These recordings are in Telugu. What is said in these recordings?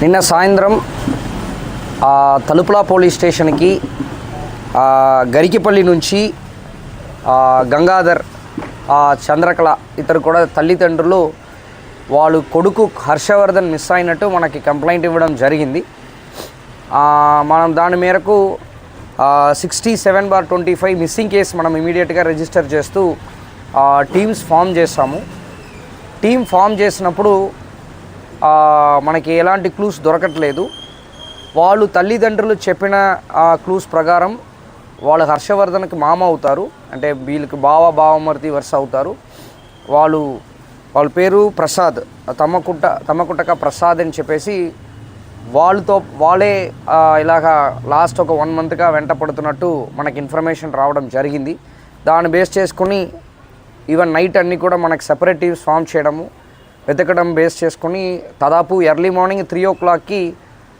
నిన్న సాయంత్రం తలుపుల పోలీస్ స్టేషన్కి గరికిపల్లి నుంచి గంగాధర్, చంద్రకళ ఇద్దరు కూడా తల్లిదండ్రులు వాళ్ళు కొడుకు హర్షవర్ధన్ మిస్ అయినట్టు మనకి కంప్లైంట్ ఇవ్వడం జరిగింది. మనం దాని మేరకు 67/25 మిస్సింగ్ కేసు మనం ఇమీడియట్గా రిజిస్టర్ చేస్తూ టీమ్స్ ఫామ్ చేస్తాము. టీమ్ ఫామ్ చేసినప్పుడు మనకి ఎలాంటి క్లూస్ దొరకట్లేదు. వాళ్ళు తల్లిదండ్రులు చెప్పిన క్లూస్ ప్రకారం వాళ్ళు హర్షవర్ధన్కి మామ అవుతారు, అంటే వీళ్ళకి బావమరిది వరుస అవుతారు. వాళ్ళ పేరు ప్రసాద్, తమ్మకుట్టక ప్రసాద్ అని చెప్పేసి వాళ్ళే ఇలాగా లాస్ట్ ఒక 1 మంత్గా వెంట పడుతున్నట్టు మనకి ఇన్ఫర్మేషన్ రావడం జరిగింది. దాన్ని బేస్ చేసుకుని ఈవెన్ నైట్ అన్నీ కూడా మనకి సెపరేట్ టీమ్స్ ఫామ్ చేయడము, వెతకడం బేస్ చేసుకుని దాదాపు ఎర్లీ మార్నింగ్ 3 o'clockకి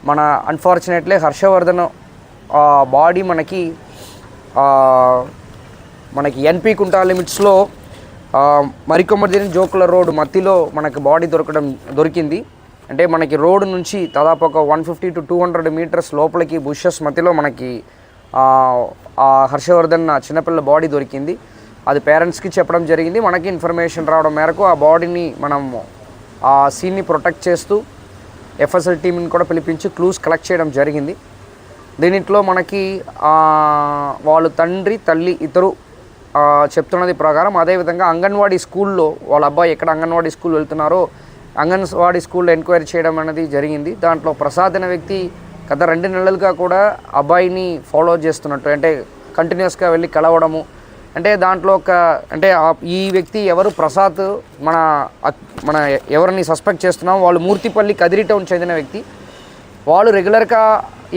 మన అన్ఫార్చునేట్లీ హర్షవర్ధన్ బాడీ మనకి ఎన్పి కుంటా లిమిట్స్లో మరికొమ్మర్దిని జోకుల రోడ్ మధ్యలో మనకి బాడీ దొరికింది. అంటే మనకి రోడ్డు నుంచి దాదాపు ఒక 150 to 200 మీటర్స్ లోపలికి బుషెస్ మధ్యలో మనకి హర్షవర్ధన్ చిన్నపిల్ల బాడీ దొరికింది. అది పేరెంట్స్కి చెప్పడం జరిగింది. మనకి ఇన్ఫర్మేషన్ రావడం మేరకు ఆ బాడీని మనం ఆ సీన్ని ప్రొటెక్ట్ చేస్తూ ఎఫ్ఎస్ఎల్ టీంని కూడా పిలిపించి క్లూస్ కలెక్ట్ చేయడం జరిగింది. దీనిట్లో మనకి వాళ్ళు తండ్రి తల్లి ఇద్దరు చెప్తున్నది ప్రకారం, అదేవిధంగా అంగన్వాడీ స్కూల్లో వాళ్ళ అబ్బాయి ఎక్కడ అంగన్వాడీ స్కూల్ వెళ్తున్నారో అంగన్వాడీ స్కూల్లో ఎంక్వైరీ చేయడం అనేది జరిగింది. దాంట్లో ప్రసాద్ అనే వ్యక్తి గత 2 నెలలుగా కూడా అబ్బాయిని ఫాలో చేస్తున్నట్టు, అంటే కంటిన్యూస్గా వెళ్ళి కలవడము, అంటే దాంట్లో ఈ వ్యక్తి ఎవరు ప్రసాద్ మన ఎవరిని సస్పెక్ట్ చేస్తున్నాం వాళ్ళు మూర్తిపల్లి కదిరి టౌన్ చెందిన వ్యక్తి. వాళ్ళు రెగ్యులర్గా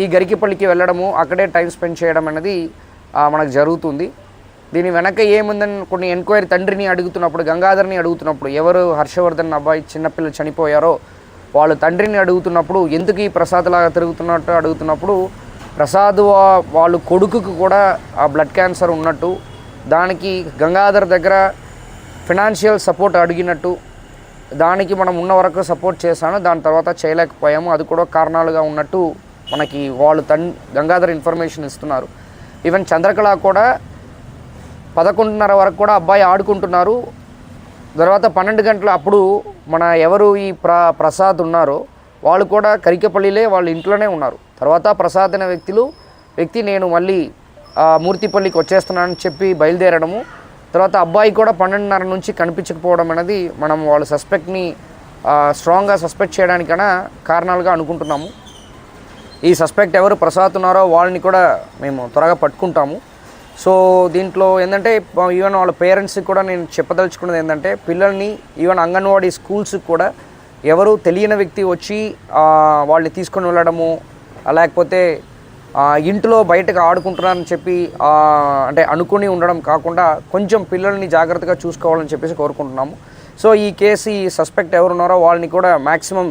ఈ గరికిపల్లికి వెళ్ళడము, అక్కడే టైం స్పెండ్ చేయడం అనేది మనకు జరుగుతుంది. దీని వెనక ఏముందని కొన్ని ఎంక్వైరీ తండ్రిని అడుగుతున్నప్పుడు, గంగాధర్ని అడుగుతున్నప్పుడు, ఎవరు హర్షవర్ధన్ అబ్బాయి చిన్నపిల్లలు చనిపోయారో వాళ్ళు తండ్రిని అడుగుతున్నప్పుడు, ఎందుకు ఈ ప్రసాద్ లాగా తిరుగుతున్నట్టు అడుగుతున్నప్పుడు, ప్రసాద్ వాళ్ళు కొడుకుకు కూడా బ్లడ్ క్యాన్సర్ ఉన్నట్టు, దానికి గంగాధర్ దగ్గర ఫినాన్షియల్ సపోర్ట్ అడిగినట్టు, దానికి మనం ఉన్న వరకు సపోర్ట్ చేశాను, దాని తర్వాత చేయలేకపోయాము, అది కూడా కారణాలుగా ఉన్నట్టు మనకి వాళ్ళు గంగాధర్ ఇన్ఫర్మేషన్ ఇస్తున్నారు. ఈవెన్ చంద్రకళ కూడా 11:30 వరకు కూడా అబ్బాయి ఆడుకుంటున్నారు. తర్వాత 12 గంటల అప్పుడు ఎవరు ఈ ప్రసాద్ ఉన్నారో వాళ్ళు కూడా కరికపల్లిలే వాళ్ళ ఇంట్లోనే ఉన్నారు. తర్వాత ప్రసాద్ అనే వ్యక్తి నేను మళ్ళీ మూర్తిపల్లికి వచ్చేస్తున్నానని చెప్పి బయలుదేరడము, తర్వాత అబ్బాయి కూడా 12:30 నుంచి కనిపించకపోవడం అనేది మనం వాళ్ళ సస్పెక్ట్ని స్ట్రాంగ్గా సస్పెక్ట్ చేయడానికైనా కారణాలుగా అనుకుంటున్నాము. ఈ సస్పెక్ట్ ఎవరు ప్రసాద్ ఉన్నారో వాళ్ళని కూడా మేము త్వరగా పట్టుకుంటాము. సో దీంట్లో ఏంటంటే ఈవెన్ వాళ్ళ పేరెంట్స్కి కూడా నేను చెప్పదలుచుకున్నది ఏంటంటే, పిల్లల్ని ఈవెన్ అంగన్వాడీ స్కూల్స్కి కూడా ఎవరు తెలియని వ్యక్తి వచ్చి వాళ్ళని తీసుకొని వెళ్ళడము, లేకపోతే ఇంట్లో బయటకు ఆడుకుంటున్నారని చెప్పి అంటే అనుకుని ఉండడం కాకుండా కొంచెం పిల్లల్ని జాగ్రత్తగా చూసుకోవాలని చెప్పేసి కోరుకుంటున్నాము. సో ఈ కేసు ఈ సస్పెక్ట్ ఎవరున్నారో వాళ్ళని కూడా మ్యాక్సిమం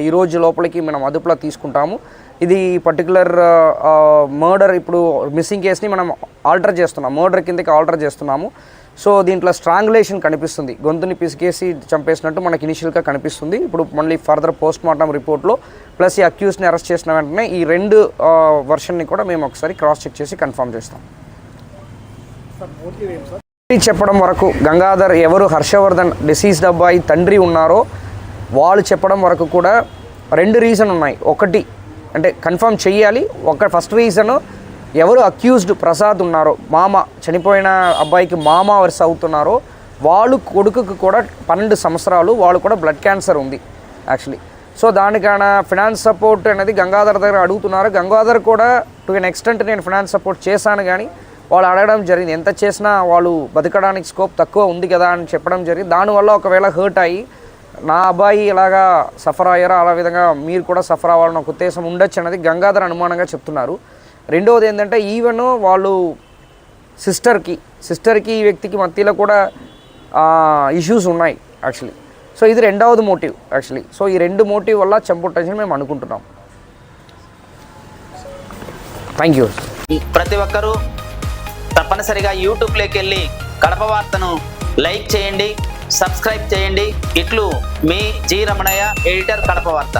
ఈరోజు లోపలికి మనం అదుపులో తీసుకుంటాము. ఇది పర్టికులర్ మర్డర్, ఇప్పుడు మిస్సింగ్ కేసుని మనం ఆల్టర్ చేస్తున్నాం, మర్డర్ కిందకి ఆల్టర్ చేస్తున్నాము. సో దీంట్లో స్ట్రాంగులేషన్ కనిపిస్తుంది, గొంతుని పిసికేసి చంపేసినట్టు మనకి ఇనిషియల్గా కనిపిస్తుంది. ఇప్పుడు మళ్ళీ ఫర్దర్ పోస్ట్మార్టం రిపోర్ట్లో ప్లస్ ఈ అక్యూస్ని అరెస్ట్ చేసిన వెంటనే ఈ 2 వర్షన్ని కూడా మేము ఒకసారి క్రాస్ చెక్ చేసి కన్ఫర్మ్ చేస్తాం. చెప్పడం వరకు గంగాధర్ ఎవరు హర్షవర్ధన్ డిసీజ్డ్ అబ్బాయి తండ్రి ఉన్నారో వాళ్ళు చెప్పడం వరకు కూడా 2 రీజన్ ఉన్నాయి. ఒకటి అంటే కన్ఫర్మ్ చెయ్యాలి. ఫస్ట్ రీజను ఎవరు అక్యూజ్డ్ ప్రసాద్ ఉన్నారో, చనిపోయిన అబ్బాయికి మామ వరుస అవుతున్నారో వాళ్ళు కొడుకుకు కూడా 12 సంవత్సరాలు, వాళ్ళు కూడా బ్లడ్ క్యాన్సర్ ఉంది యాక్చువల్లీ. సో దానికైనా ఫినాన్స్ సపోర్ట్ అనేది గంగాధర్ దగ్గర అడుగుతున్నారు. గంగాధర్ కూడా టు ఎన్ ఎక్స్టెంట్ నేను ఫినాన్స్ సపోర్ట్ చేశాను, కానీ వాళ్ళు అడగడం జరిగింది, ఎంత చేసినా వాళ్ళు బతకడానికి స్కోప్ తక్కువ ఉంది కదా అని చెప్పడం జరిగింది. దానివల్ల ఒకవేళ హర్ట్ అయ్యి నా అబ్బాయి ఇలాగా సఫర్ అయ్యారో అలా విధంగా మీరు కూడా సఫర్ అవ్వాలని ఒక ఉద్దేశం ఉండొచ్చు అనేది గంగాధర్ అనుమానంగా చెప్తున్నారు. రెండవది ఏంటంటే ఈవెన్ వాళ్ళు సిస్టర్కి ఈ వ్యక్తికి మధ్యలో కూడా ఇష్యూస్ ఉన్నాయి యాక్చువల్లీ. సో ఇది 2వ మోటివ్ యాక్చువల్లీ. సో ఈ 2 మోటివ్ వల్ల చంపుట్టని మేము అనుకుంటున్నాం. Thank you. ప్రతి ఒక్కరూ తప్పనిసరిగా యూట్యూబ్లోకి వెళ్ళి కడప వార్తను లైక్ చేయండి, సబ్స్క్రైబ్ చేయండి. ఇట్లు మీ జి రమణయ్య, ఎడిటర్, కడప వార్త.